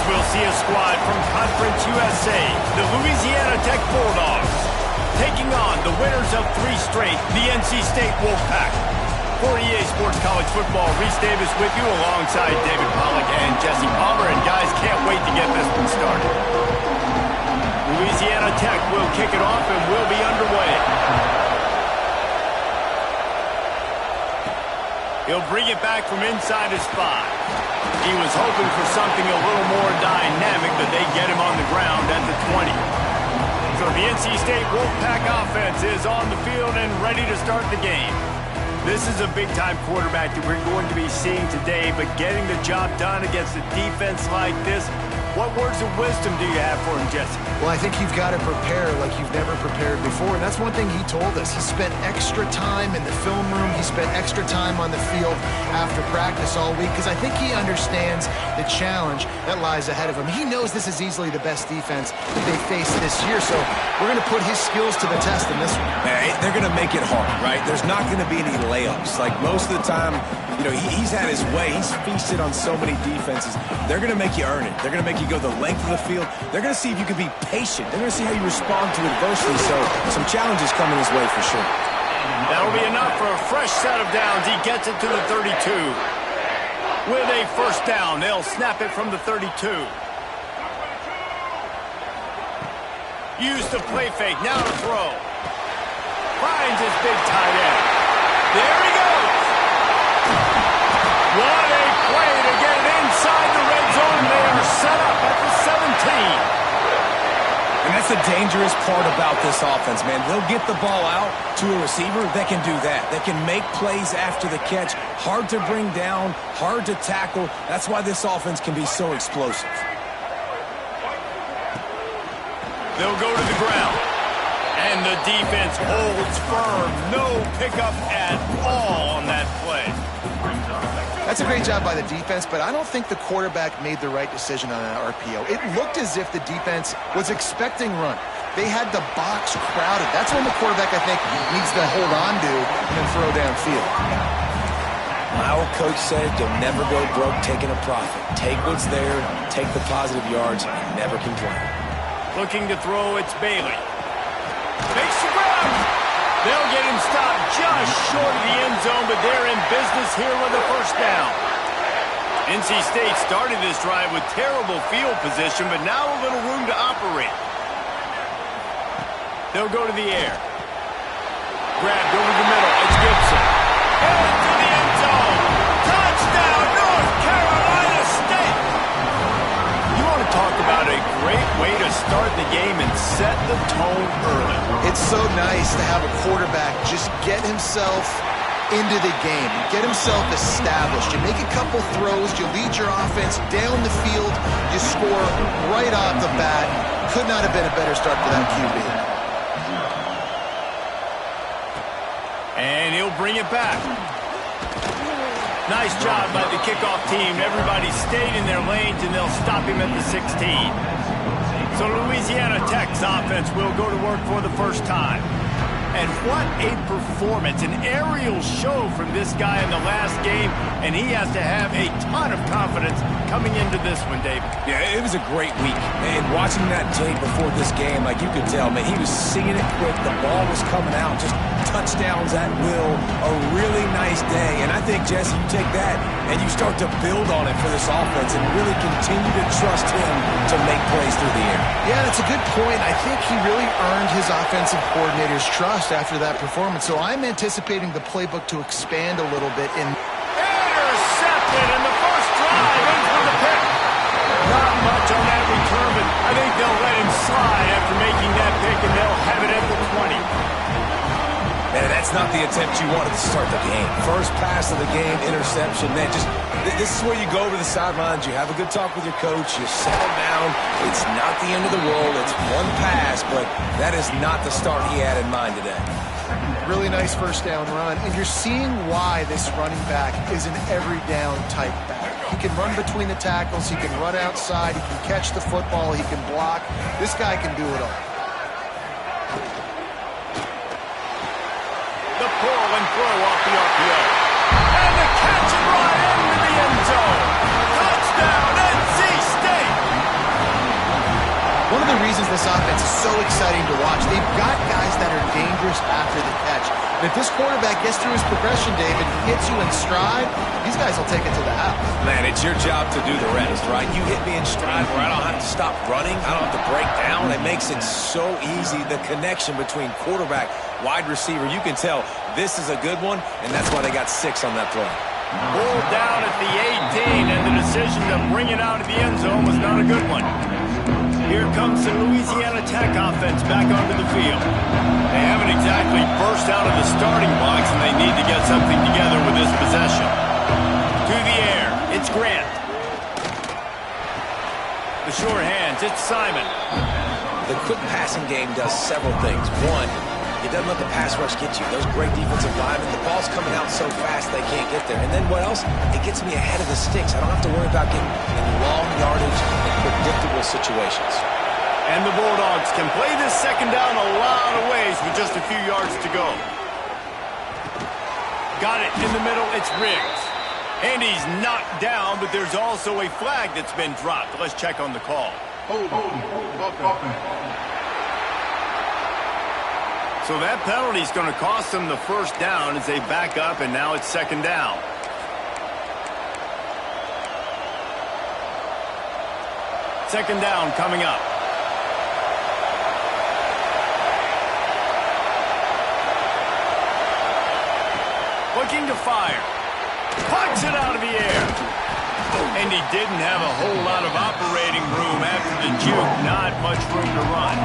we'll see a squad from Conference USA, the Louisiana Tech Bulldogs, taking on the winners of 3 straight, the NC State Wolfpack. For EA Sports College Football, Reese Davis with you alongside David Pollack and Jesse Palmer. And guys, can't wait to get this one started. Louisiana Tech will kick it off and will be underway. He'll bring it back from inside his 5. He was hoping for something a little more dynamic, but they get him on the ground at the 20. So the NC State Wolfpack offense is on the field and ready to start the game. This is a big-time quarterback that we're going to be seeing today, but getting the job done against a defense like this, what words of wisdom do you have for him, Jesse? Well, I think you've got to prepare like you've never prepared before, and that's one thing he told us. He spent extra time in the film room. He spent extra time on the field after practice all week because I think he understands the challenge that lies ahead of him. He knows this is easily the best defense that they face this year, so we're going to put his skills to the test in this one. They're going to make it hard, right? There's not going to be any layups. Like most of the time, you know, he's had his way. He's feasted on so many defenses. They're going to make you earn it. They're going to make you go the length of the field. They're going to see if you can be patient. They're going to see how you respond to adversity. So some challenges coming his way for sure. That'll be enough for a fresh set of downs. He gets it to the 32. With a first down, they'll snap it from the 32. Use the play fake. Now to throw. Finds his big tight end. There he goes. What a play to get it inside the red zone. They are set up at the 17. And that's the dangerous part about this offense, man. They'll get the ball out to a receiver. They can do that. They can make plays after the catch. Hard to bring down, hard to tackle. That's why this offense can be so explosive. They'll go to the ground. And the defense holds firm. No pickup at all on that play. That's a great job by the defense, but I don't think the quarterback made the right decision on that RPO. It looked as if the defense was expecting run. They had the box crowded. That's when the quarterback, I think, needs to hold on to and then throw downfield. Our coach said you'll never go broke taking a profit. Take what's there, take the positive yards, and never complain. Looking to throw, it's Bailey. Makes the grab. They'll get him stopped just short of the end zone, but they're in business here with a first down. NC State started this drive with terrible field position, but now a little room to operate. They'll go to the air. Grabbed over the middle. It's Gibson. And to the end zone. Touchdown, North Carolina State. You want to talk about a great way to start the game and set the tone early. It's so nice to have a quarterback just get himself into the game, get himself established. You make a couple throws, you lead your offense down the field, you score right off the bat. Could not have been a better start for that QB. And he'll bring it back. Nice job by the kickoff team. Everybody stayed in their lanes, and they'll stop him at the 16. So Louisiana Tech's offense will go to work for the first time. And what a performance, an aerial show from this guy in the last game, and he has to have a ton of confidence coming into this one, David. Yeah, it was a great week. And watching that tape before this game, like you could tell, man, he was singing it quick. The ball was coming out, just touchdowns at will. A really nice day. And I think, Jesse, you take that and you start to build on it for this offense and really continue to trust him to make plays through the air. Yeah, that's a good point. I think he really earned his offensive coordinator's trust after that performance. So I'm anticipating the playbook to expand a little bit in. Intercepted in the first drive, in for the pick. Not much on that return, but I think they'll let him slide after making that pick, and they'll have it at the 20. Man, that's not the attempt you wanted to start the game. First pass of the game, interception. Man, just this is where you go over the sidelines. You have a good talk with your coach. You settle down. It's not the end of the world. It's one pass, but that is not the start he had in mind today. Really nice first down run, and you're seeing why this running back is an every down type back. He can run between the tackles. He can run outside. He can catch the football. He can block. This guy can do it all. The pull and throw off the RPO. And the catch and run into the end zone. Touchdown, NC State. this offense is so exciting to watch. They've got guys that are dangerous after the catch. And if this quarterback gets through his progression, David, hits you in stride, these guys will take it to the house. Man, it's your job to do the rest, right? You hit me in stride where I don't have to stop running. I don't have to break down. It makes it so easy, the connection between quarterback, wide receiver. You can tell this is a good one, and that's why they got 6 on that play. Ball down at the 18, and the decision to bring it out of the end zone was not a good one. Here comes the Louisiana Tech offense back onto the field. They haven't exactly burst out of the starting blocks, and they need to get something together with this possession. To the air, it's Grant. The short hands, it's Simon. The quick passing game does several things. One, it doesn't let the pass rush get you. Those great defensive linemen, the ball's coming out so fast they can't get there. And then what else? It gets me ahead of the sticks. I don't have to worry about getting in long yardage and predictable situations. And the Bulldogs can play this second down a lot of ways with just a few yards to go. Got it in the middle, it's Riggs. And he's knocked down, but there's also a flag that's been dropped. Let's check on the call. So that penalty is going to cost them the first down as they back up, and now it's second down. Second down coming up. Looking to fire. Pucks it out of the air. And he didn't have a whole lot of operating room after the juke. Not much room to run.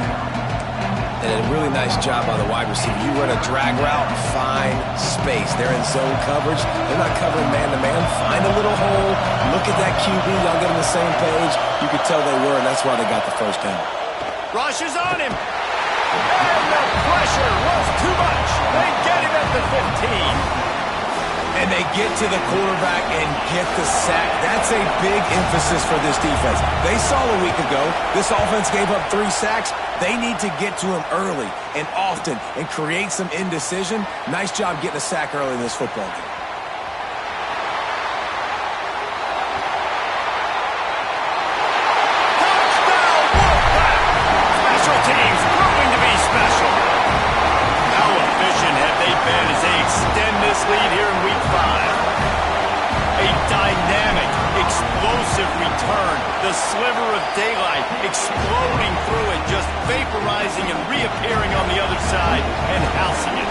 And a really nice job by the wide receiver. You run a drag route, find space. They're in zone coverage. They're not covering man-to-man. Find a little hole. Look at that QB. Y'all get on the same page. You could tell they were, and that's why they got the first down. Rush is on him. And the pressure was too much. They get him at the 15. And they get to the quarterback and get the sack. That's a big emphasis for this defense. They saw a week ago, this offense gave up 3 sacks. They need to get to him early and often and create some indecision. Nice job getting a sack early in this football game. Touchdown, Wolfpack! Special teams proving to be special. How efficient have they been as they extend this lead here in Week 5? A dynamic, explosive return. The sliver of daylight exploding through it, just vaporizing and reappearing on the other side and housing it.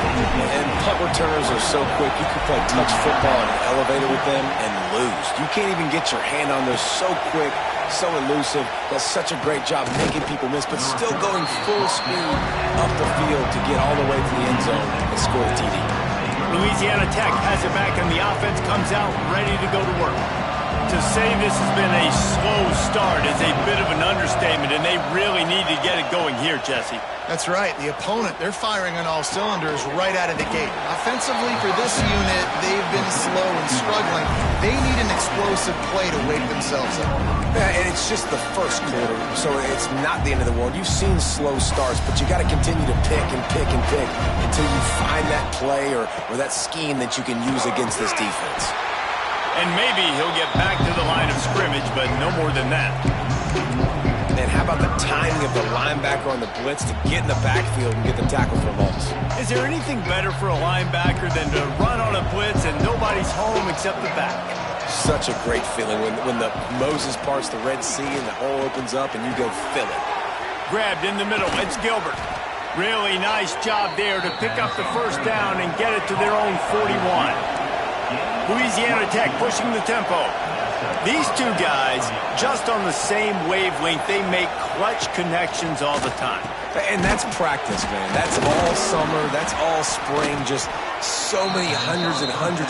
And punt returners are so quick. You can play touch football in an elevator with them and lose. You can't even get your hand on those. So quick, so elusive. Does such a great job making people miss, but still going full speed up the field to get all the way to the end zone and score a TD. Louisiana Tech has it back, and the offense comes out ready to go to work. To say this has been a slow start is a bit of an understatement, and they really need to get it going here, Jesse. That's right. The opponent, they're firing on all cylinders right out of the gate. Offensively, for this unit, they've been slow and struggling. They need an explosive play to wake themselves up. Yeah, and it's just the first quarter, so it's not the end of the world. You've seen slow starts, but you got to continue to pick and pick and pick until you find that play or that scheme that you can use against this defense. And maybe he'll get back to the line of scrimmage, but no more than that. And how about the timing of the linebacker on the blitz to get in the backfield and get the tackle for a loss? Is there anything better for a linebacker than to run on a blitz and nobody's home except the back? Such a great feeling when the Moses parts the Red Sea and the hole opens up and you go fill it. Grabbed in the middle, it's Gilbert. Really nice job there to pick up the first down and get it to their own 41. Louisiana Tech pushing the tempo. These two guys, just on the same wavelength, they make clutch connections all the time. And that's practice, man. That's all summer. That's all spring. Just so many hundreds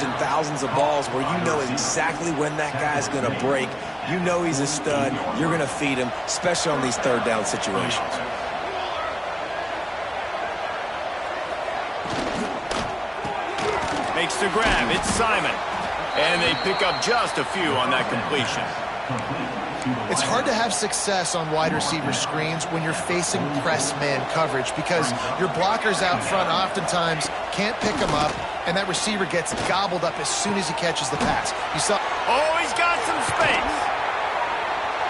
and thousands of balls where you know exactly when that guy's going to break. You know he's a stud. You're going to feed him, especially on these third down situations. Makes the grab. It's Simon. And they pick up just a few on that completion. It's hard to have success on wide receiver screens when you're facing press man coverage because your blockers out front oftentimes can't pick them up, and that receiver gets gobbled up as soon as he catches the pass. You saw. Oh, he's got some space.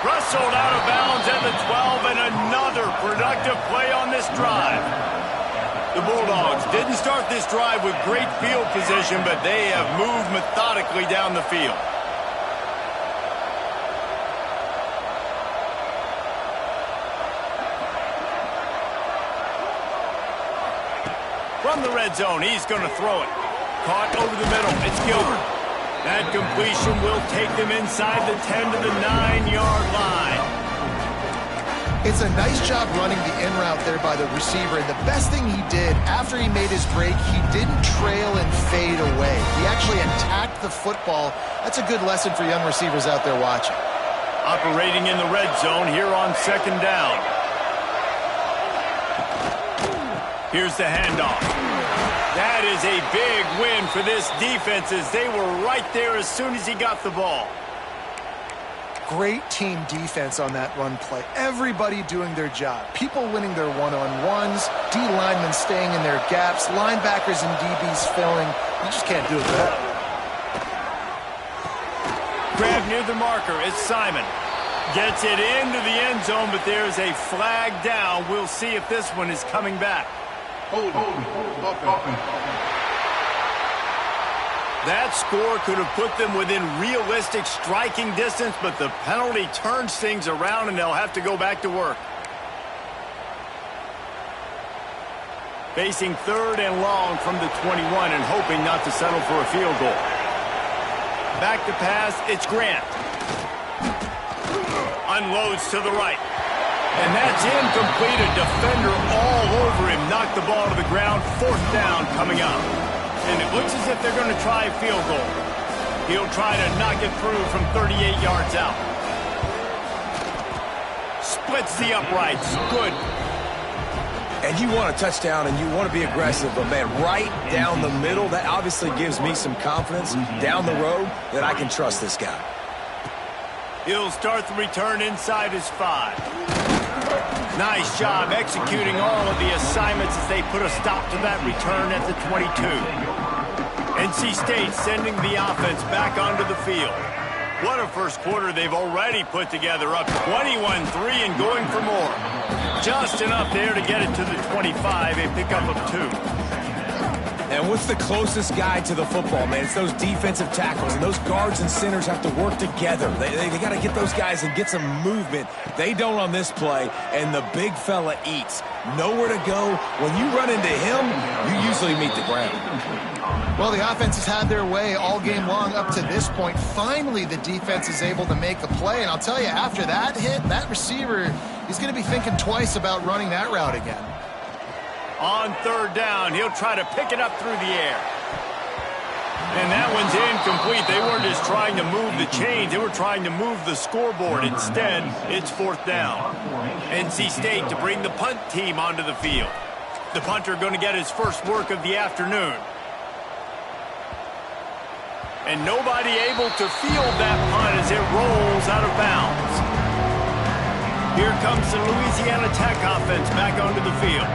Wrestled out of bounds at the 12, and another productive play on this drive. The Bulldogs didn't start this drive with great field position, but they have moved methodically down the field. From the red zone, he's going to throw it. Caught over the middle. It's Gilbert. That completion will take them inside the 10 to the 9-yard line. It's a nice job running the in route there by the receiver, and the best thing he did after he made his break, he didn't trail and fade away. He actually attacked the football. That's a good lesson for young receivers out there watching. Operating in the red zone here on second down. Here's the handoff. That is a big win for this defense as they were right there as soon as he got the ball. Great team defense on that run play. Everybody doing their job. People winning their one-on-ones, D linemen staying in their gaps, linebackers and DBs filling. You just can't do it better. Grab near the marker. It's Simon. Gets it into the end zone, but there's a flag down. We'll see if this one is coming back. Hold. That score could have put them within realistic striking distance, but the penalty turns things around, and they'll have to go back to work. Facing third and long from the 21 and hoping not to settle for a field goal. Back to pass, it's Grant. Unloads to the right. And that's incomplete. A defender all over him. Knocked the ball to the ground. Fourth down coming up. And it looks as if they're going to try a field goal. He'll try to knock it through from 38 yards out. Splits the uprights. Good. And you want a touchdown and you want to be aggressive, but man, right down the middle, that obviously gives me some confidence down the road that I can trust this guy. He'll start the return inside his 5. Nice job executing all of the assignments as they put a stop to that return at the 22. NC State sending the offense back onto the field. What a first quarter they've already put together, up 21-3 and going for more. Just enough there to get it to the 25, a pickup of 2. And what's the closest guy to the football, man? It's those defensive tackles, and those guards and centers have to work together. They got to get those guys and get some movement. They don't on this play, and the big fella eats. Nowhere to go. When you run into him, you usually meet the ground. Well, the offense has had their way all game long up to this point. Finally, the defense is able to make a play, and I'll tell you, after that hit, that receiver, he's going to be thinking twice about running that route again. On third down, he'll try to pick it up through the air. And that one's incomplete. They weren't just trying to move the chains. They were trying to move the scoreboard. Instead, it's fourth down. NC State to bring the punt team onto the field. The punter going to get his first work of the afternoon. And nobody able to field that punt as it rolls out of bounds. Here comes the Louisiana Tech offense back onto the field.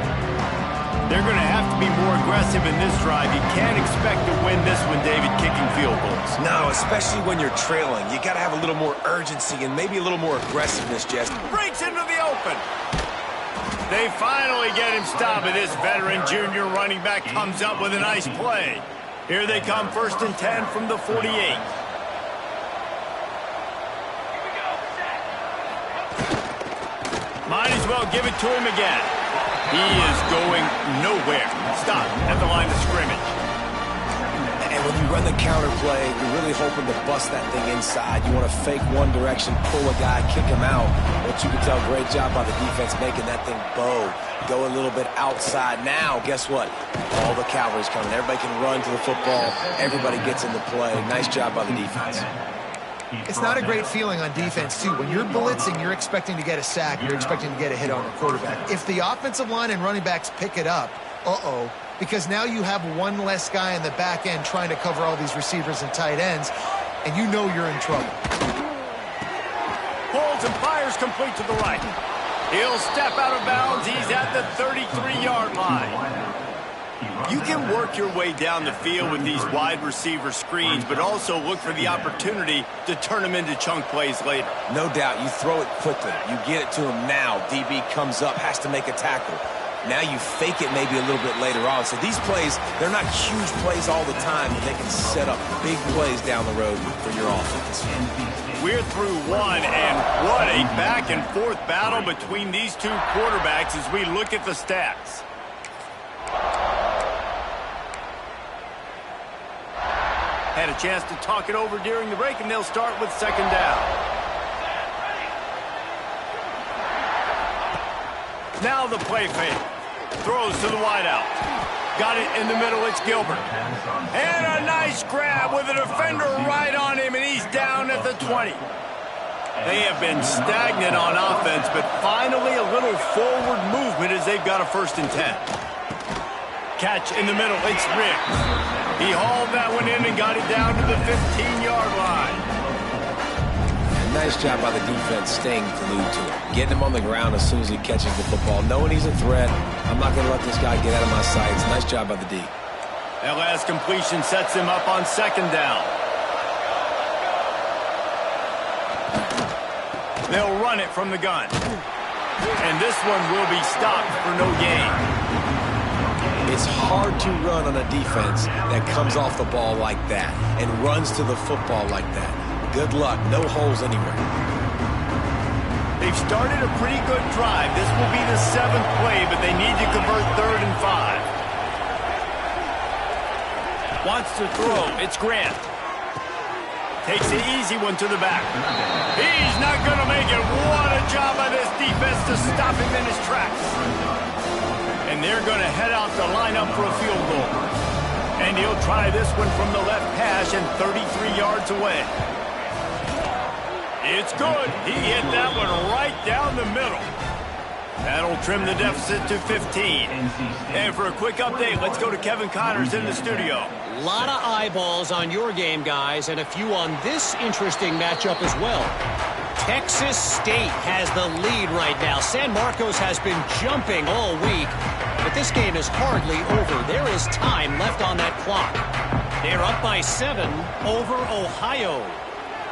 They're going to have to be more aggressive in this drive. You can't expect to win this one, David, kicking field goals. No, especially when you're trailing. You got to have a little more urgency and maybe a little more aggressiveness, Jess. Breaks into the open. They finally get him stopped, and this veteran junior running back comes up with a nice play. Here they come, 1st and 10 from the 48. Might as well give it to him again. He is going nowhere. Stop at the line of scrimmage. And when you run the counter play, you're really hoping to bust that thing inside. You want to fake one direction, pull a guy, kick him out. But you can tell, great job by the defense making that thing bow. Go a little bit outside. Now, guess what? All the cavalry's coming. Everybody can run to the football. Everybody gets into play. Nice job by the defense. It's not a great feeling on defense, too. When you're blitzing, you're expecting to get a sack. You're expecting to get a hit on the quarterback. If the offensive line and running backs pick it up, because now you have one less guy in the back end trying to cover all these receivers and tight ends, and you know you're in trouble. Holds and fires complete to the right. He'll step out of bounds. He's at the 33-yard line. You can work your way down the field with these wide receiver screens, but also look for the opportunity to turn them into chunk plays later. No doubt, you throw it quickly. You get it to him now. DB comes up, has to make a tackle. Now you fake it maybe a little bit later on. So these plays, they're not huge plays all the time, but they can set up big plays down the road for your offense. We're through one, and what a back-and-forth battle between these two quarterbacks as we look at the stats. Had a chance to talk it over during the break, and they'll start with second down. Now the play fake. Throws to the wideout. Got it in the middle. It's Gilbert. And a nice grab with a defender right on him, and he's down at the 20. They have been stagnant on offense, but finally a little forward movement as they've got a 1st and 10. Catch in the middle. It's Riggs. He hauled that one in and got it down to the 15-yard line. Nice job by the defense staying glued to him. Getting him on the ground as soon as he catches the football. Knowing he's a threat, I'm not going to let this guy get out of my sights. Nice job by the D. That last completion sets him up on second down. They'll run it from the gun. And this one will be stopped for no gain. It's hard to run on a defense that comes off the ball like that and runs to the football like that. Good luck. No holes anywhere. They've started a pretty good drive. This will be the 7th play, but they need to convert 3rd and 5. Wants to throw. It's Grant. Takes the easy one to the back. He's not going to make it. What a job by this defense to stop him in his tracks. And they're going to head out to line up for a field goal. And he'll try this one from the left hash and 33 yards away. It's good. He hit that one right down the middle. That'll trim the deficit to 15. And for a quick update, let's go to Kevin Connors in the studio. A lot of eyeballs on your game, guys, and a few on this interesting matchup as well. Texas State has the lead right now. San Marcos has been jumping all week, but this game is hardly over. There is time left on that clock. They're up by 7 over Ohio.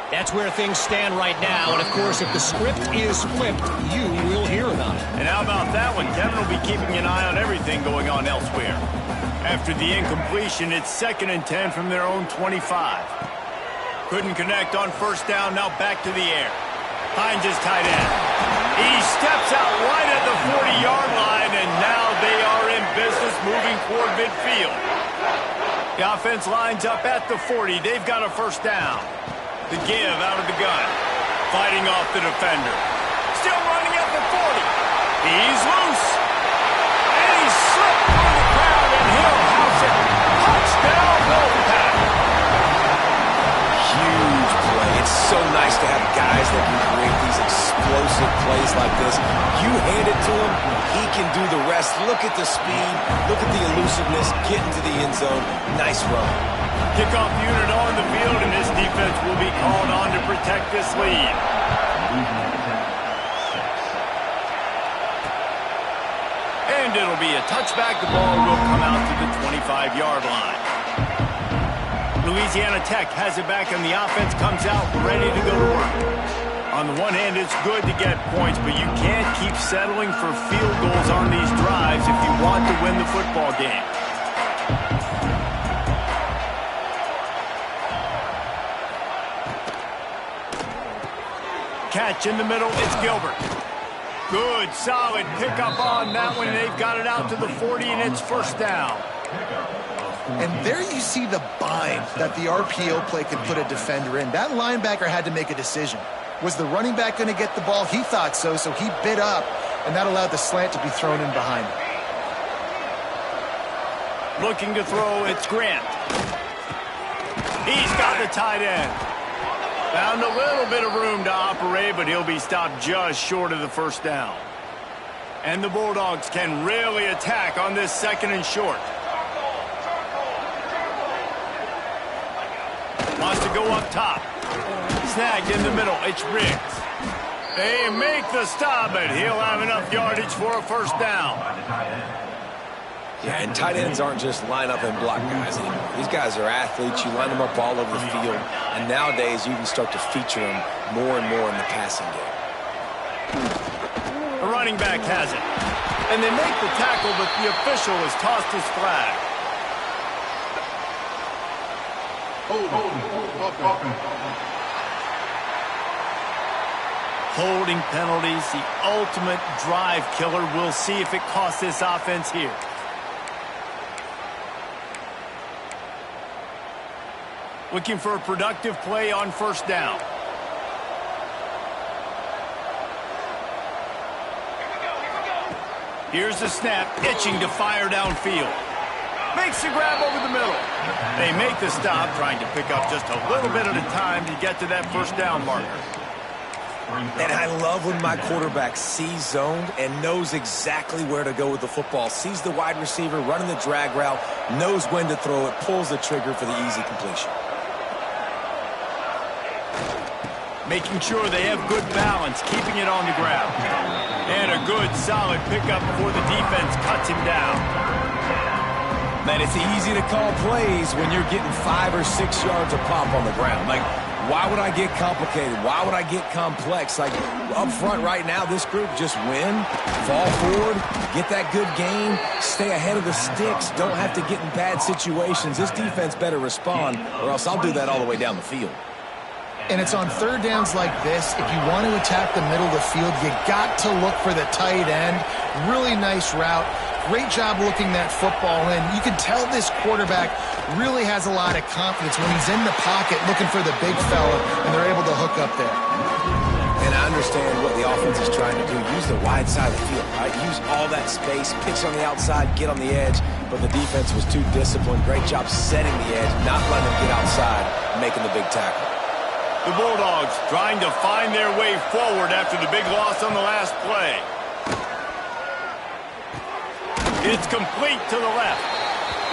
That's where things stand right now, and of course, if the script is flipped, you will hear about it. And how about that one? Kevin will be keeping an eye on everything going on elsewhere. After the incompletion, it's 2nd and 10 from their own 25. Couldn't connect on 1st down, now back to the air. Finds his tight end. He steps out right at the 40-yard line, and now they are in business moving toward midfield. The offense lines up at the 40. They've got a 1st down. The give out of the gun. Fighting off the defender. Still running at the 40. He's loose. And he slipped through the crowd, and he'll house it. Touchdown, Wolfpack. Huge play. It's so nice to have guys that can create these explosive plays like this. You hand it to him, he can do the rest. Look at the speed. Look at the elusiveness. Get into the end zone. Nice run. Kickoff unit on the field, and this defense will be called on to protect this lead. And it'll be a touchback. The ball will come out to the 25-yard line. Louisiana Tech has it back, and the offense comes out ready to go to work. On the one hand, it's good to get points, but you can't keep settling for field goals on these drives if you want to win the football game. Catch in the middle, it's Gilbert. Good, solid pickup on that one. They've got it out to the 40, and it's 1st down. And there you see the bind that the RPO play could put a defender in. That linebacker had to make a decision. Was the running back going to get the ball? He thought so he bit up, and that allowed the slant to be thrown in behind him. Looking to throw, it's Grant. He's got the tight end. Found a little bit of room to operate, but he'll be stopped just short of the 1st down. And the Bulldogs can really attack on this 2nd and short. Wants to go up top. Snagged in the middle. It's Riggs. They make the stop, but he'll have enough yardage for a 1st down. Yeah, and tight ends aren't just line up and block guys anymore. These guys are athletes. You line them up all over the field. And nowadays, you can start to feature them more and more in the passing game. The running back has it. And they make the tackle, but the official has tossed his flag. Holding penalties, the ultimate drive killer. We'll see if it costs this offense here. Looking for a productive play on first down. Here's the snap, itching to fire downfield. Makes the grab over the middle. They make the stop, trying to pick up just a little bit at a time to get to that first down marker. And I love when my quarterback sees zoned and knows exactly where to go with the football. Sees the wide receiver running the drag route, knows when to throw it, pulls the trigger for the easy completion. Making sure they have good balance, keeping it on the ground. And a good, solid pickup before the defense cuts him down. Man, it's easy to call plays when you're getting 5 or 6 yards of pop on the ground. Like, why would I get complicated? Why would I get complex? Like, up front right now, this group just win, fall forward, get that good game, stay ahead of the sticks, don't have to get in bad situations. This defense better respond, or else I'll do that all the way down the field. And it's on third downs like this, if you want to attack the middle of the field, you got to look for the tight end. Really nice route. Great job looking that football in. You can tell this quarterback really has a lot of confidence when he's in the pocket looking for the big fella, and they're able to hook up there. And I understand what the offense is trying to do. Use the wide side of the field, right? Use all that space, pitch on the outside, get on the edge. But the defense was too disciplined. Great job setting the edge, not letting them get outside, making the big tackle. The Bulldogs trying to find their way forward after the big loss on the last play. It's complete to the left.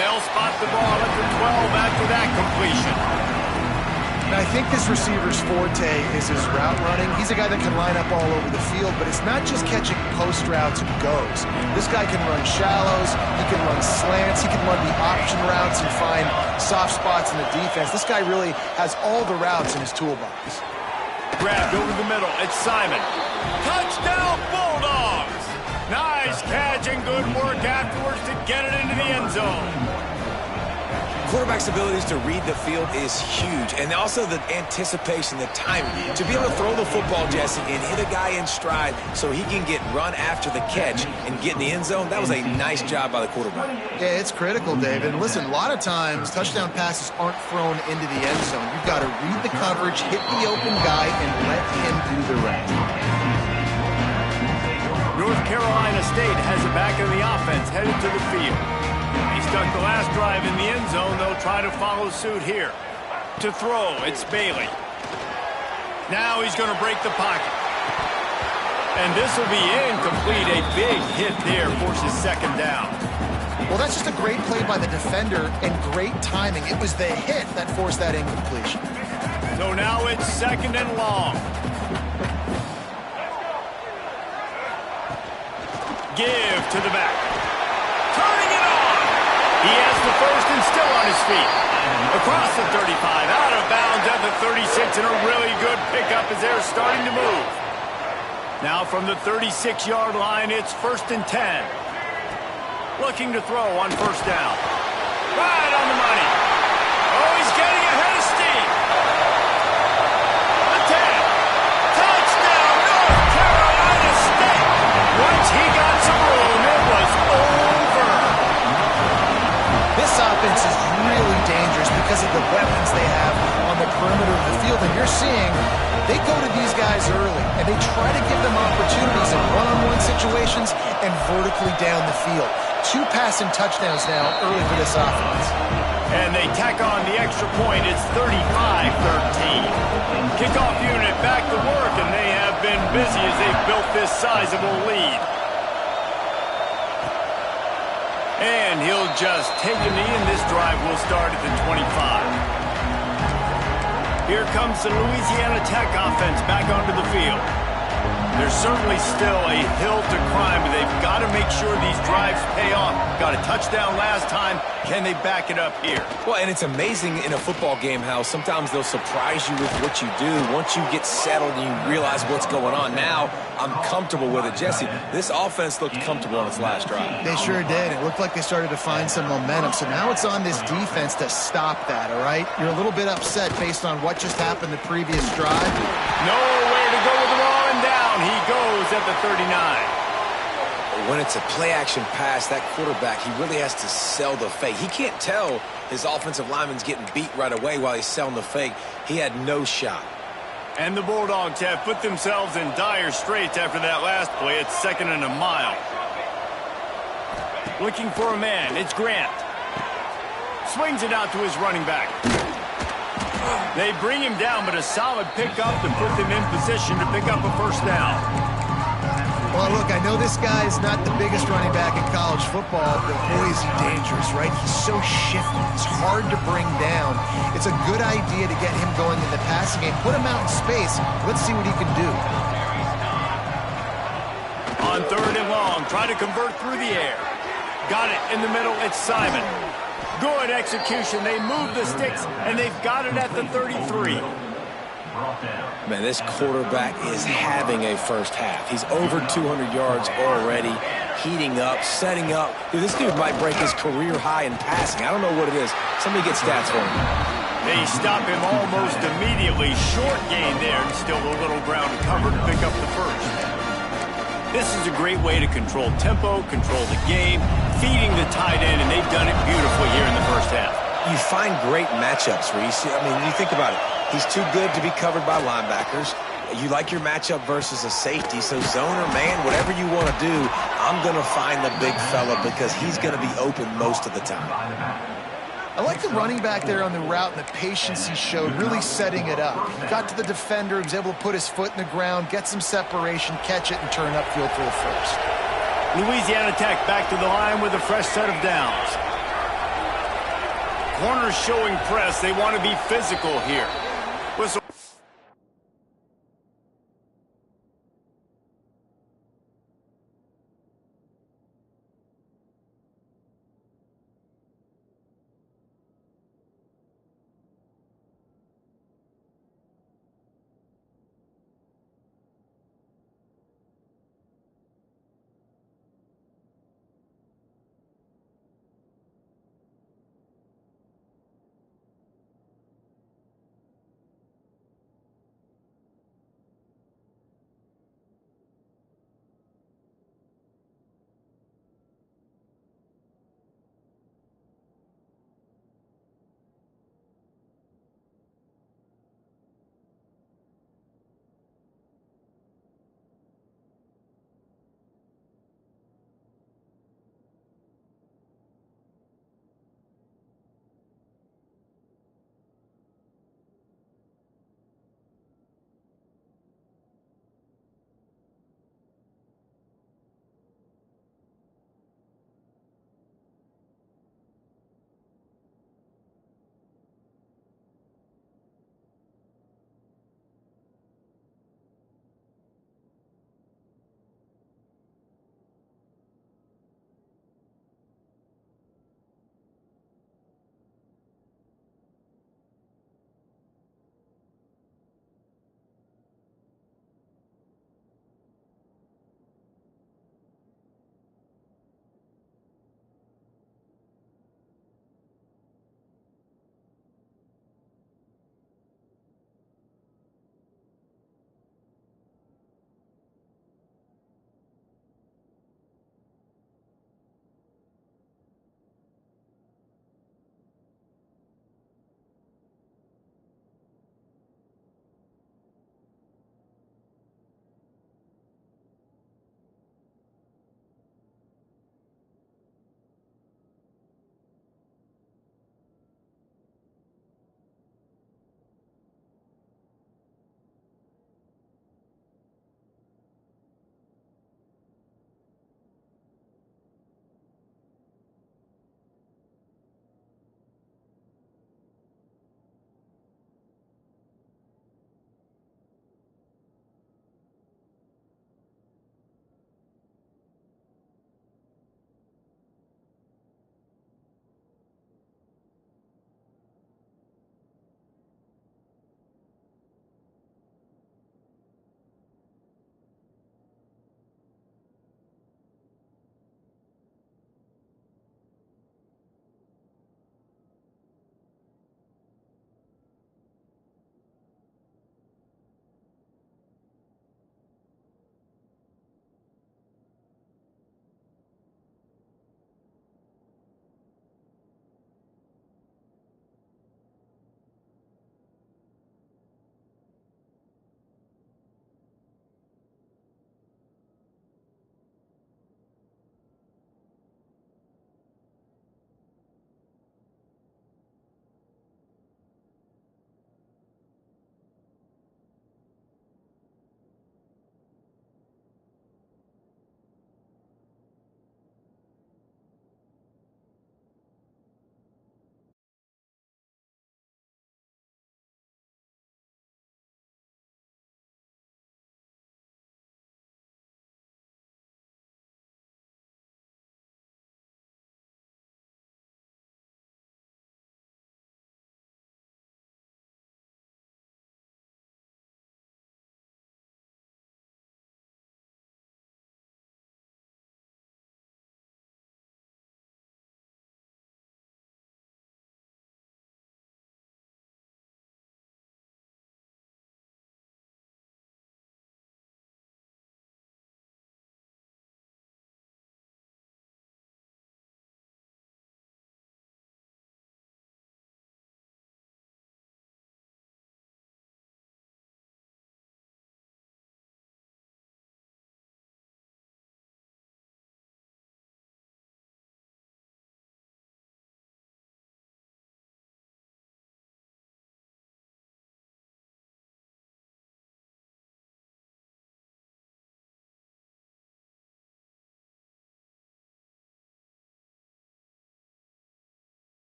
They'll spot the ball at the 12 after that completion. And I think this receiver's forte is his route running. He's a guy that can line up all over the field, but it's not just catching post routes and goes. This guy can run shallows, he can run slants, he can run the option routes and find soft spots in the defense. This guy really has all the routes in his toolbox. Grabbed over the middle. It's Simon. Touchdown, Bulldogs! Nice catch and good work afterwards to get it into the end zone. Quarterback's abilities to read the field is huge, and also the anticipation, the timing. To be able to throw the football, Jesse, and hit a guy in stride so he can get run after the catch and get in the end zone, that was a nice job by the quarterback. Yeah, it's critical, David. And listen, a lot of times touchdown passes aren't thrown into the end zone. You've got to read the coverage, hit the open guy, and let him do the rest. North Carolina State has it back in the offense, headed to the field. He stuck the last drive in the end zone. They'll try to follow suit here. To throw, it's Bailey. Now he's going to break the pocket. And this will be incomplete. A big hit there forces second down. Well, that's just a great play by the defender and great timing. It was the hit that forced that incompletion. So now it's second and long. Give to the back. Turning it on. He has the first and still on his feet. Across the 35, out of bounds at the 36, and a really good pickup as they're starting to move. Now from the 36-yard line, it's first and 10. Looking to throw on first down. Right on the money. Oh, he's getting ahead of steam. A 10. Touchdown, North Carolina State. Once he got some room, it was over. This offense is really dangerous because of the weapons they have on the perimeter of the field. And you're seeing they go to these guys early, and they try to give them opportunities in one-on-one situations and vertically down the field. 2 passing touchdowns now early for this offense. And they tack on the extra point. It's 35-13. Kickoff unit back to work, and they have been busy as they've built this sizable lead. And he'll just take a knee, and this drive will start at the 25. Here comes the Louisiana Tech offense back onto the field. There's certainly still a hill to climb, but they've got to make sure these drives pay off. Got a touchdown last time. Can they back it up here? Well, and it's amazing in a football game how sometimes they'll surprise you with what you do. Once you get settled and you realize what's going on, now I'm comfortable with it. Jesse, this offense looked comfortable on its last drive. They sure did. It looked like they started to find some momentum. So now it's on this defense to stop that, all right? You're a little bit upset based on what just happened the previous drive. Nowhere to go with the ball, and down he goes at the 39. When it's a play-action pass, that quarterback, he really has to sell the fake. He can't tell his offensive lineman's getting beat right away while he's selling the fake. He had no shot. And the Bulldogs have put themselves in dire straits after that last play. It's 2nd and a mile. Looking for a man. It's Grant. Swings it out to his running back. They bring him down, but a solid pickup to put them in position to pick up a first down. Well, look, I know this guy is not the biggest running back in college football, but boy, is he dangerous, right? He's so shifty. He's hard to bring down. It's a good idea to get him going in the passing game. Put him out in space. Let's see what he can do. On 3rd and long, try to convert through the air. Got it in the middle. It's Simon. Good execution. They move the sticks, and they've got it at the 33. Man, this quarterback is having a first half. He's over 200 yards already, heating up, setting up. Dude, this dude might break his career high in passing. I don't know what it is. Somebody get stats for him. They stop him almost immediately. Short gain there, and still a little ground to cover to pick up the first. This is a great way to control tempo, control the game, feeding the tight end, and they've done it beautifully here in the first half. You find great matchups, Reese. I mean, you think about it. He's too good to be covered by linebackers. You like your matchup versus a safety, so zone or man, whatever you want to do, I'm going to find the big fella because he's going to be open most of the time. I like the running back there on the route and the patience he showed, really setting it up. He got to the defender, he was able to put his foot in the ground, get some separation, catch it, and turn upfield for the first. Louisiana Tech back to the line with a fresh set of downs. Corners showing press. They want to be physical here. Whistle.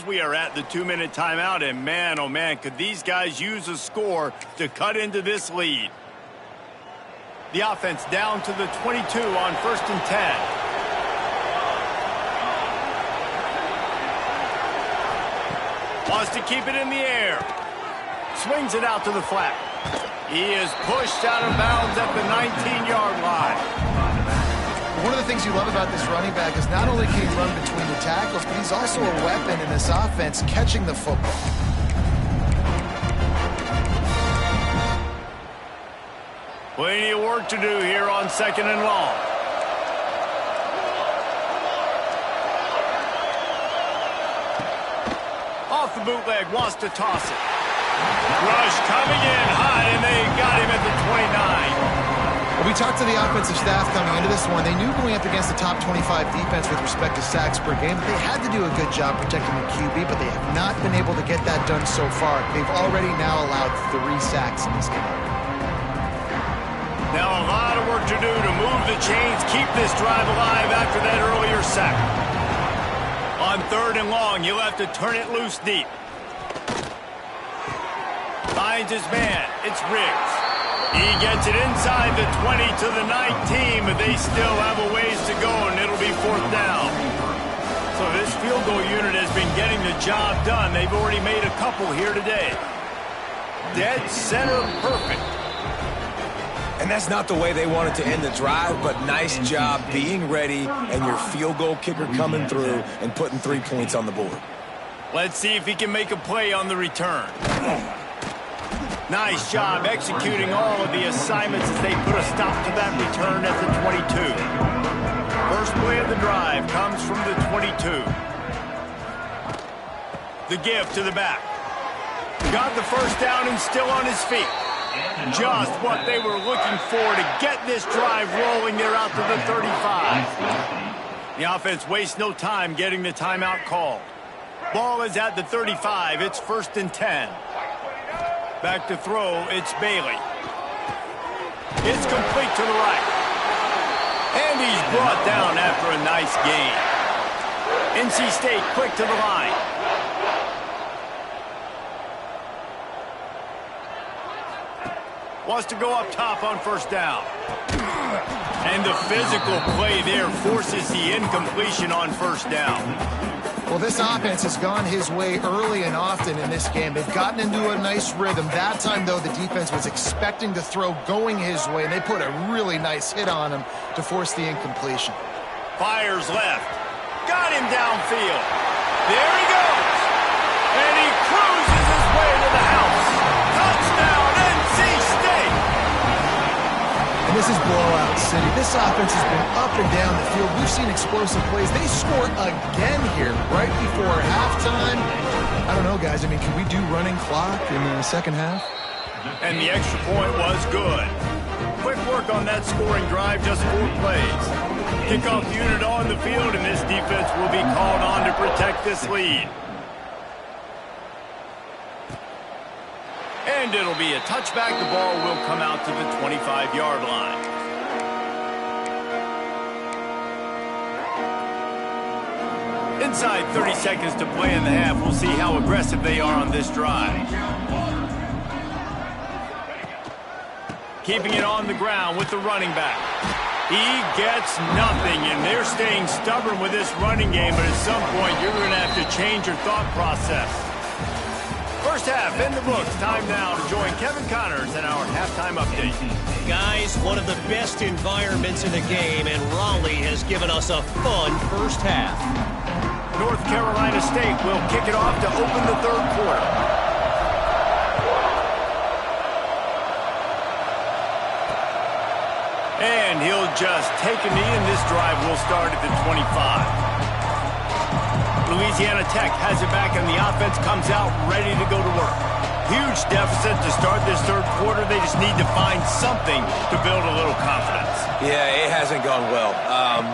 defense. We are at the 2-minute timeout, and man, oh man, could these guys use a score to cut into this lead. The offense down to the 22 on 1st and 10. Wants to keep it in the air. Swings it out to the flat. He is pushed out of bounds at the 19-yard line. One of the things you love about this running back is not only can he run between the tackles, but he's also a weapon in this offense catching the football. Plenty of work to do here on 2nd and long. Off the bootleg, wants to toss it. Rush coming in high, and they got him at the 29. Well, we talked to the offensive staff coming into this one. They knew going up against the top 25 defense with respect to sacks per game that they had to do a good job protecting the QB, but they have not been able to get that done so far. They've already now allowed 3 sacks in this game. Now a lot of work to do to move the chains, keep this drive alive after that earlier sack. On 3rd and long, you'll have to turn it loose deep. Finds his man. It's Riggs. He gets it inside the 20 to the 19, but they still have a ways to go, and it'll be 4th down. So this field goal unit has been getting the job done. They've already made a couple here today. Dead center perfect. And that's not the way they wanted to end the drive, but nice job being ready and your field goal kicker coming through and putting 3 points on the board. Let's see if he can make a play on the return. Nice job executing all of the assignments as they put a stop to that return at the 22. First play of the drive comes from the 22. The give to the back. Got the first down and still on his feet. Just what they were looking for to get this drive rolling. They're out to the 35. The offense wastes no time getting the timeout called. Ball is at the 35. It's 1st and 10. Back to throw, it's Bailey. It's complete to the right. And he's brought down after a nice gain. NC State quick to the line. Wants to go up top on 1st down. And the physical play there forces the incompletion on 1st down. Well, this offense has gone his way early and often in this game. They've gotten into a nice rhythm. That time, though, the defense was expecting to throw going his way, and they put a really nice hit on him to force the incompletion. Fires left. Got him downfield. There he goes. And he cruises his way to the house. Touchdown, NC State. And this is blowout city. This offense has been up and down the field. We've seen explosive plays. They score again here right before halftime. I don't know, guys. I mean, can we do running clock in the second half? And the extra point was good. Quick work on that scoring drive, just 4 plays. Kickoff unit on the field, and this defense will be called on to protect this lead. And it'll be a touchback. The ball will come out to the 25-yard line. Inside 30 seconds to play in the half. We'll see how aggressive they are on this drive. Keeping it on the ground with the running back. He gets nothing, and they're staying stubborn with this running game, but at some point you're going to have to change your thought process. First half in the books. Time now to join Kevin Connors in our halftime update. Guys, one of the best environments in the game, and Raleigh has given us a fun first half. North Carolina State will kick it off to open the 3rd quarter. And he'll just take a knee, and this drive will start at the 25. Louisiana Tech has it back, and the offense comes out ready to go to work. Huge deficit to start this 3rd quarter. They just need to find something to build a little confidence. Yeah, it hasn't gone well.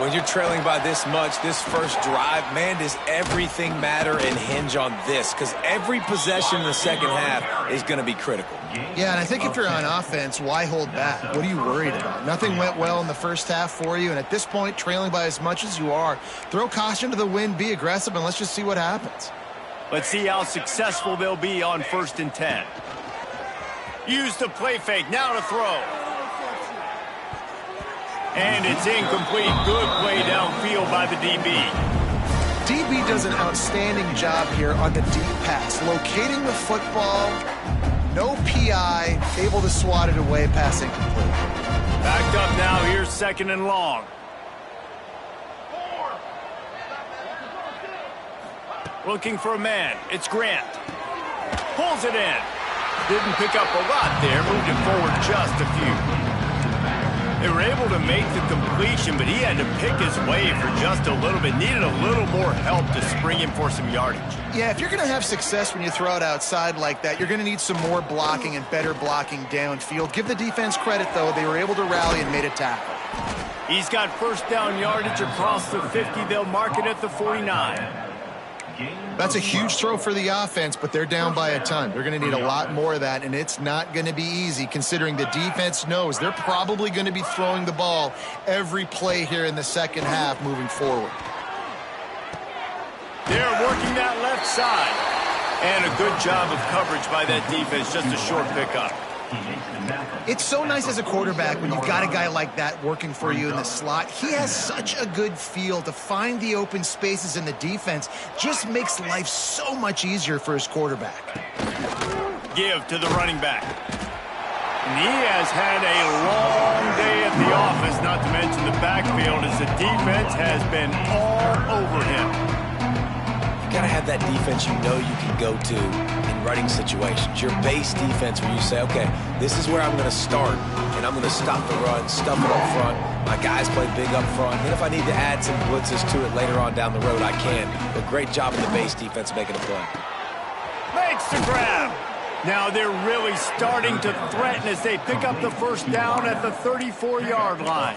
When you're trailing by this much, this first drive, man, does everything matter and hinge on this? Because every possession in the second half is going to be critical. Yeah, and I think if you're on offense, why hold back? What are you worried about? Nothing went well in the first half for you, and at this point, trailing by as much as you are, throw caution to the wind, be aggressive, and let's just see what happens. Let's see how successful they'll be on 1st and 10. Use the play fake, now to throw. And it's incomplete. Good play downfield by the DB. DB does an outstanding job here on the deep pass, locating the football, no PI, able to swat it away, pass incomplete. Backed up now, here's 2nd and long. Looking for a man, it's Grant. Pulls it in. Didn't pick up a lot there, moved it forward just a few. They were able to make the completion, but he had to pick his way for just a little bit. Needed a little more help to spring him for some yardage. Yeah, if you're going to have success when you throw it outside like that, you're going to need some more blocking and better blocking downfield. Give the defense credit, though. They were able to rally and made a tackle. He's got 1st down yardage across the 50. They'll mark it at the 49. That's a huge throw for the offense, but they're down by a ton. They're going to need a lot more of that, and it's not going to be easy considering the defense knows they're probably going to be throwing the ball every play here in the 2nd half moving forward. They're working that left side. And a good job of coverage by that defense, just a short pickup. It's so nice as a quarterback when you've got a guy like that working for you in the slot. He has such a good feel to find the open spaces in the defense. Just makes life so much easier for his quarterback. Give to the running back. And he has had a long day at the office, not to mention the backfield, as the defense has been all over him. You got to have that defense you know you can go to in running situations. Your base defense where you say, okay, this is where I'm going to start, and I'm going to stop the run, stuff it up front. My guys play big up front. And if I need to add some blitzes to it later on down the road, I can. But great job in the base defense making a play. Makes the grab. Now they're really starting to threaten as they pick up the 1st down at the 34-yard line.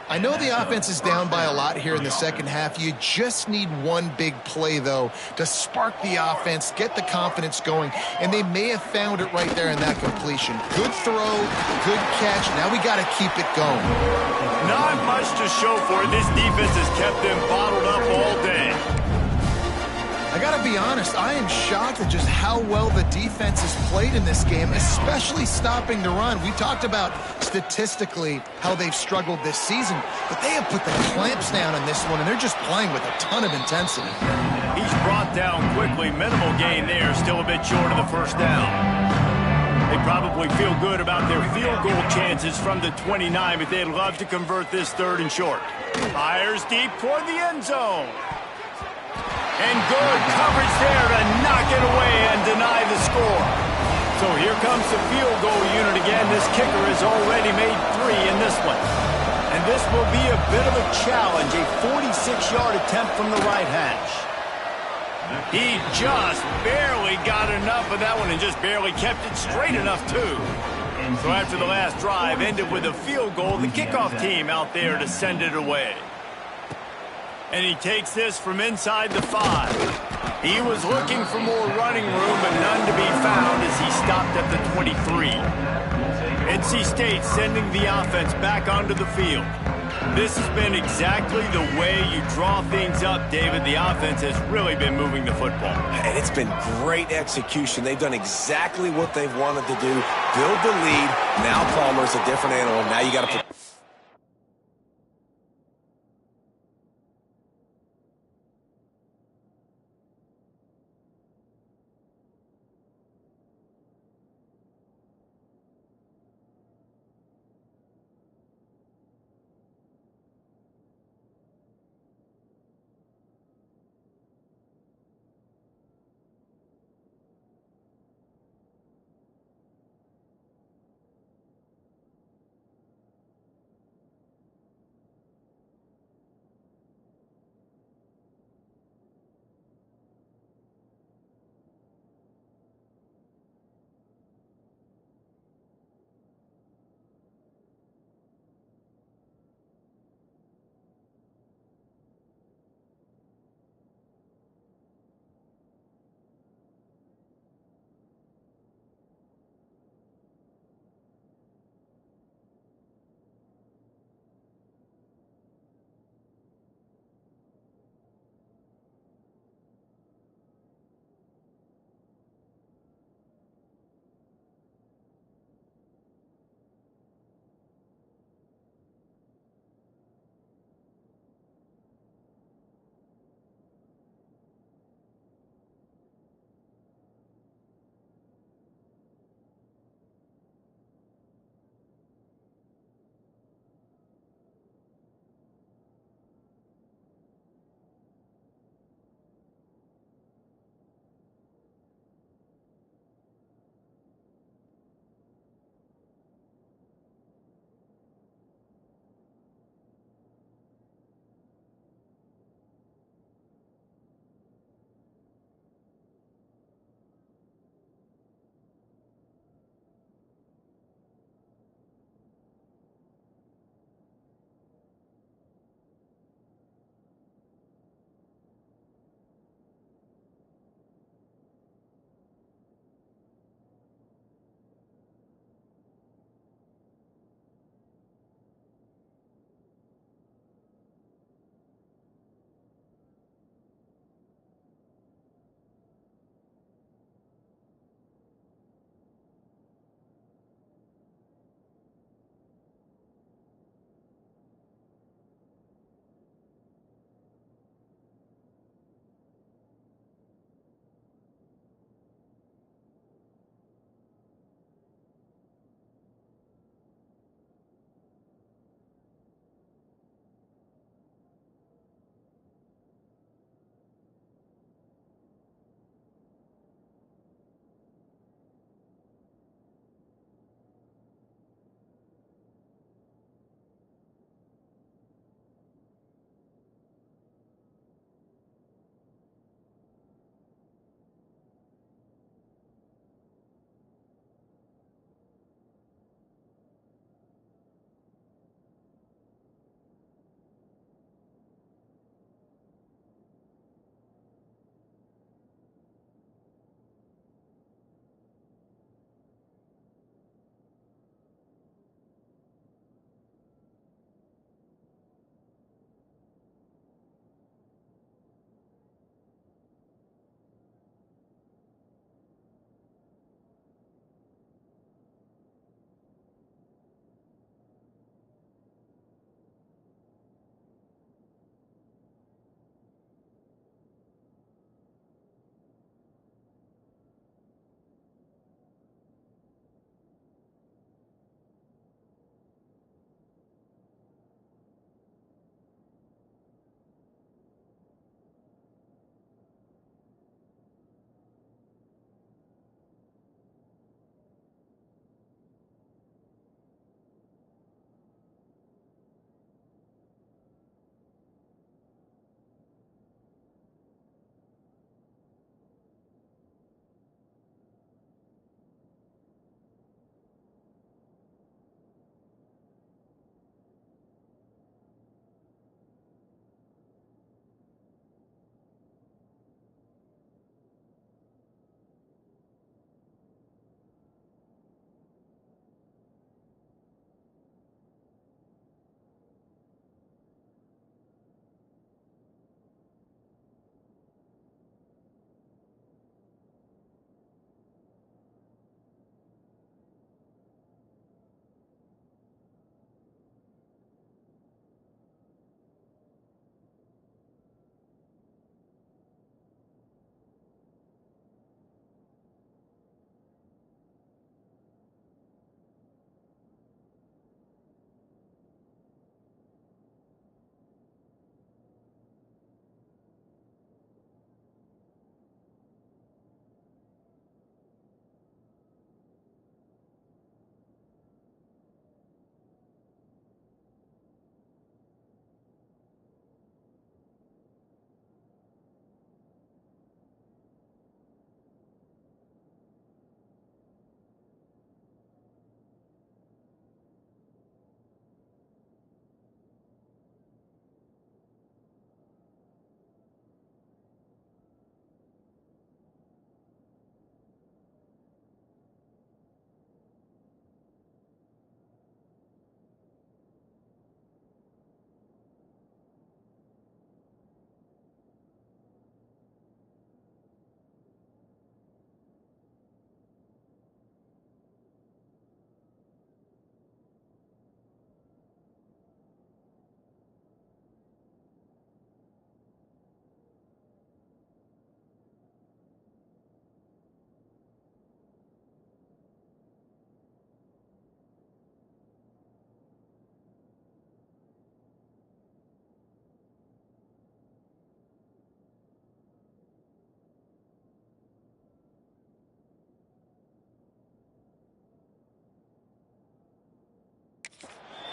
I know the offense is down by a lot here in the 2nd half. You just need one big play, though, to spark the offense, get the confidence going, and they may have found it right there in that completion. Good throw, good catch. Now we got to keep it going. Not much to show for it. This defense has kept them bottled up all day. I got to be honest, I am shocked at just how well the defense has played in this game, especially stopping the run. We talked about statistically how they've struggled this season, but they have put the clamps down on this one, and they're just playing with a ton of intensity. He's brought down quickly. Minimal gain there, still a bit short of the 1st down. They probably feel good about their field goal chances from the 29, but they'd love to convert this 3rd and short. Fires deep toward the end zone. And good coverage there to knock it away and deny the score. So here comes the field goal unit again. This kicker has already made 3 in this one. And this will be a bit of a challenge, a 46-yard attempt from the right hash. He just barely got enough of that one and just barely kept it straight enough, too. So after the last drive ended with a field goal, the kickoff team out there to send it away. And he takes this from inside the 5. He was looking for more running room, but none to be found as he stopped at the 23. NC State sending the offense back onto the field. This has been exactly the way you draw things up, David. The offense has really been moving the football. And it's been great execution. They've done exactly what they've wanted to do. Build the lead. Now Palmer's a different animal. Now you got to put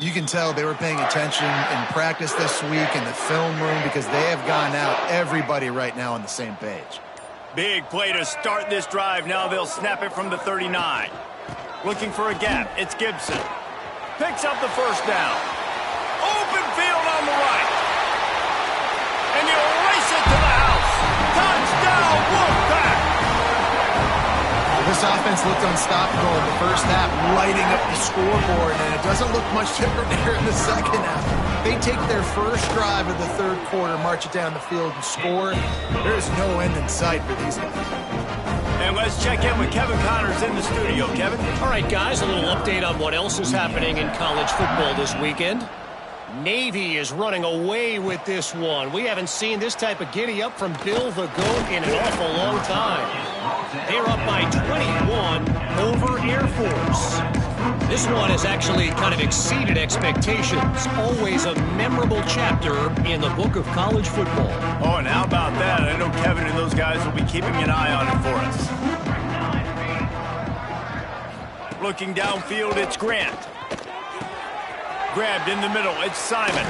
You can tell they were paying attention in practice this week in the film room because they have gotten out everybody right now on the same page. Big play to start this drive. Now they'll snap it from the 39. Looking for a gap. It's Gibson. Picks up the first down. Open field on the right. And he'll race it to the house. Touchdown, Wolfpack! This offense looked unstoppable in the first half, lighting up the scoreboard, and it doesn't look much different here in the second half. They take their first drive of the third quarter, march it down the field, and score. There's no end in sight for these guys. And let's check in with Kevin Connors in the studio. Kevin? All right, guys, a little update on what else is happening in college football this weekend. Navy is running away with this one. We haven't seen this type of giddy-up from Bill the GOAT in an awful long time. They're up by 21 over Air Force. This one has actually kind of exceeded expectations. Always a memorable chapter in the book of college football. Oh, and how about that? I know Kevin and those guys will be keeping an eye on it for us. Looking downfield, it's Grant. Grabbed in the middle, it's Simon.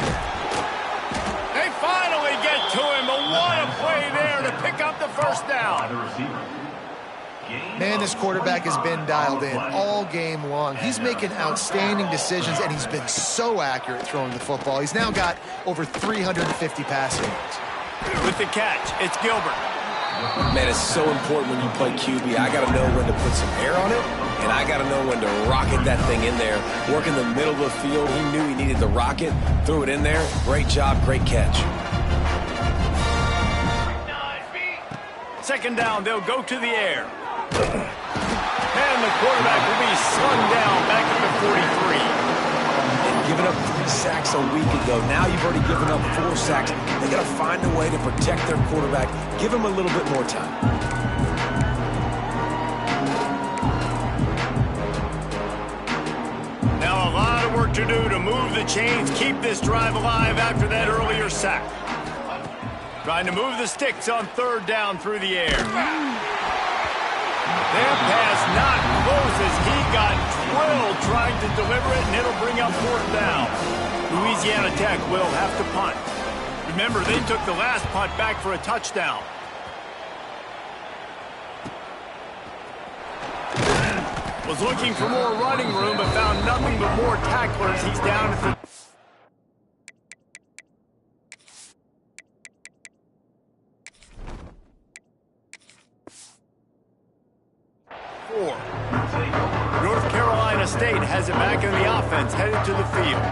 They finally get to him, but what a play there to pick up the first down. Man, this quarterback has been dialed in all game long. He's making outstanding decisions, and he's been so accurate throwing the football. He's now got over 350 passing yards. With the catch, it's Gilbert. Man, it's so important when you play QB. I got to know when to put some air on it, and I got to know when to rocket that thing in there. Work in the middle of the field. He knew he needed the rocket. Threw it in there. Great job, great catch. Second down, they'll go to the air. And the quarterback will be slung down back at the 43. And giving up 3 sacks a week ago. Now you've already given up 4 sacks. They got to find a way to protect their quarterback. Give him a little bit more time. Now a lot of work to do to move the chains, keep this drive alive after that earlier sack. Trying to move the sticks on third down through the air. Their pass not close as he got drilled trying to deliver it, and it'll bring up fourth down. Louisiana Tech will have to punt. Remember, they took the last punt back for a touchdown. Was looking for more running room, but found nothing but more tacklers. He's down at the 4. North Carolina State has it back in the offense, headed to the field.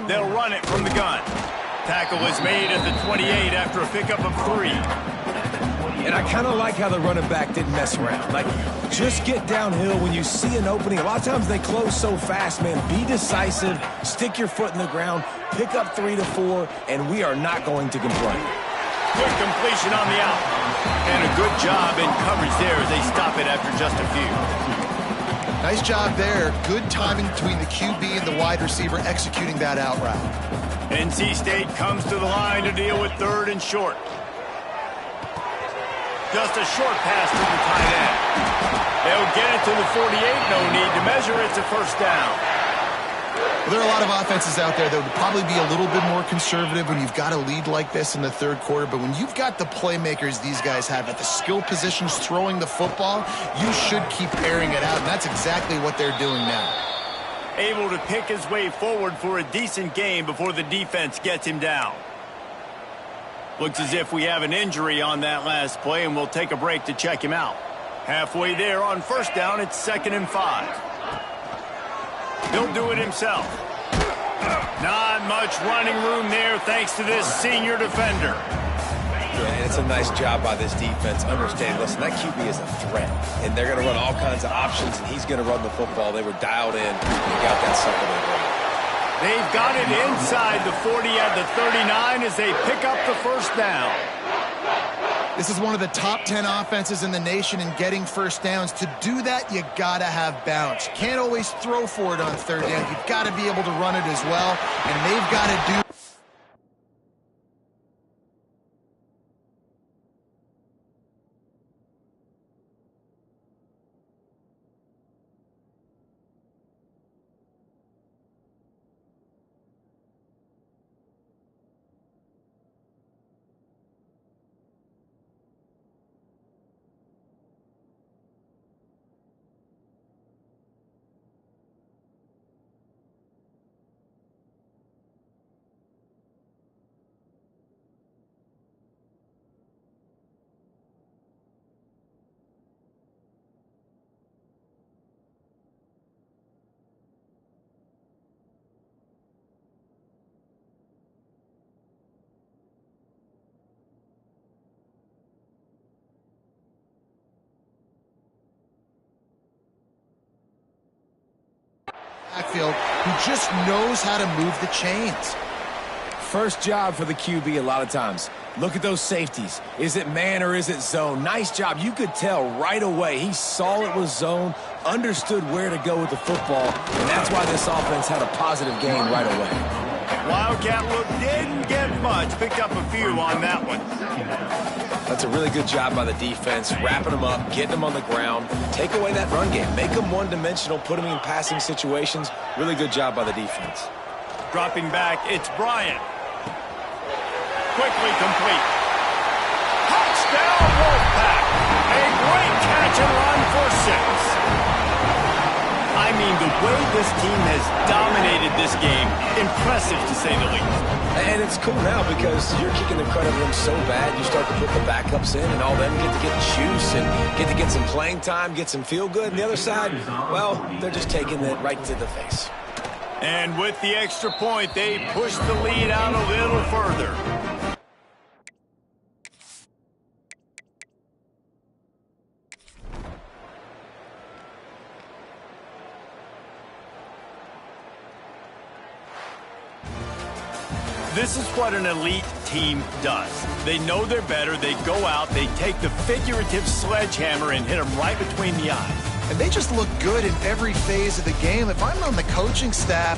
They'll run it from the gun. Tackle is made at the 28 after a pickup of 3. And I kind of like how the running back didn't mess around. Like, just get downhill when you see an opening. A lot of times they close so fast, man. Be decisive, stick your foot in the ground, pick up 3 to 4, and we are not going to complain. Good completion on the out. And a good job in coverage there as they stop it after just a few. Nice job there. Good timing between the QB and the wide receiver executing that out route. NC State comes to the line to deal with third and short. Just a short pass to the tight end. They'll get it to the 48. No need to measure. It's a first down. Well, there are a lot of offenses out there that would probably be a little bit more conservative when you've got a lead like this in the third quarter. But when you've got the playmakers these guys have at the skill positions throwing the football, you should keep airing it out. And that's exactly what they're doing now. Able to pick his way forward for a decent game before the defense gets him down. Looks as if we have an injury on that last play, and we'll take a break to check him out. Halfway there on first down, it's 2nd and 5. He'll do it himself. Not much running room there thanks to this senior defender. And it's a nice job by this defense. Understand, listen, that QB is a threat. And they're going to run all kinds of options, and he's going to run the football. They were dialed in and got that sucker in. They've got it inside the 40 at the 39 as they pick up the first down. This is one of the top 10 offenses in the nation in getting first downs. To do that, you got to have bounce. You can't always throw for it on third down. You've got to be able to run it as well, and they've got to do backfield who just knows how to move the chains. First job for the QB a lot of times. Look at those safeties. Is it man or is it zone? Nice job. You could tell right away. He saw it was zone, understood where to go with the football, and that's why this offense had a positive game right away. Wildcat look didn't get much. Picked up a few on that one. That's a really good job by the defense, wrapping them up, getting them on the ground. Take away that run game. Make them one-dimensional, put them in passing situations. Really good job by the defense. Dropping back, it's Bryant. Quickly complete. Touchdown, Wolfpack. A great catch and run for 6. I mean, the way this team has dominated this game, impressive to say the least. And it's cool now because you're kicking the credit of them so bad, you start to put the backups in, and all them get to get juice and get to get some playing time, get some feel good. And the other side, well, they're just taking it right to the face. And with the extra point, they push the lead out a little further. This is what an elite team does. They know they're better. They go out, they take the figurative sledgehammer and hit them right between the eyes. And they just look good in every phase of the game. If I'm on the coaching staff,